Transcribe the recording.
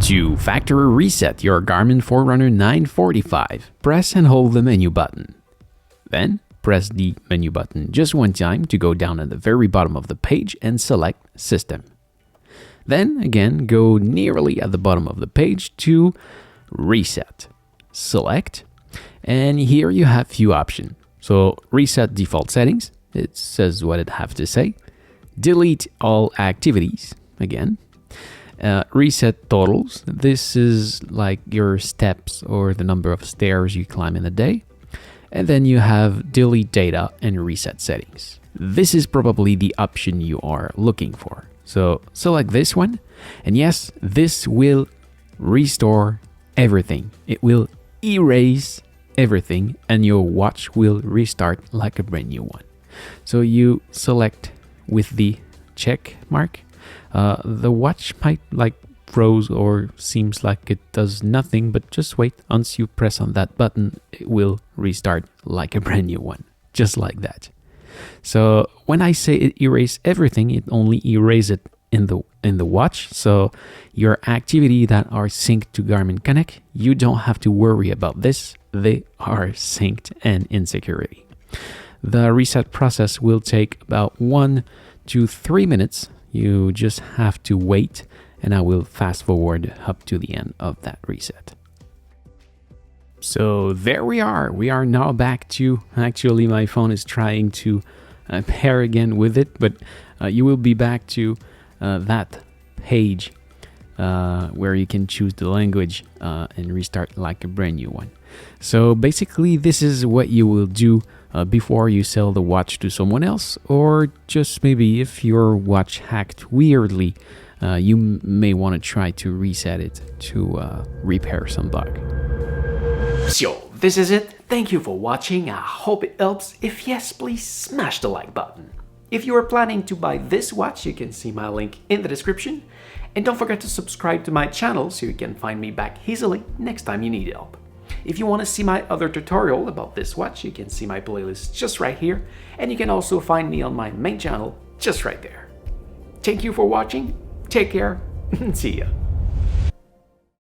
To factory reset your Garmin Forerunner 945, press and hold the menu button. Then, press the menu button just one time to go down at the very bottom of the page and select System. Then, again, go nearly at the bottom of the page to Reset. Select, and here you have few options. So, Reset Default Settings, it says what it have to say. Delete all activities, again. Reset totals. This is like your steps or the number of stairs you climb in a day. And then you have delete data and reset settings. This is probably the option you are looking for. So select this one. And yes, this will restore everything. It will erase everything and your watch will restart like a brand new one. So you select with the check mark. The watch might froze or seems like it does nothing, but just wait. Once you press on that button, it will restart like a brand new one, just like that. So when I say it erase everything, it only erases it in the watch. So your activity that are synced to Garmin Connect, you don't have to worry about this. They are synced and in security. The reset process will take about 1 to 3 minutes. You just have to wait, and I will fast forward up to the end of that reset. So there we are. We are now back to, actually my phone is trying to pair again with it, but you will be back to that page where you can choose the language and restart like a brand new one. So basically this is what you will do before you sell the watch to someone else, or just maybe if your watch hacked weirdly, you may want to try to reset it to repair some bug. So this is it. Thank you for watching. I hope it helps. If yes, please smash the like button. If you are planning to buy this watch, you can see my link in the description. And don't forget to subscribe to my channel so you can find me back easily next time you need help. If you want to see my other tutorial about this watch, you can see my playlist just right here, and you can also find me on my main channel just right there. Thank you for watching, take care, and see ya.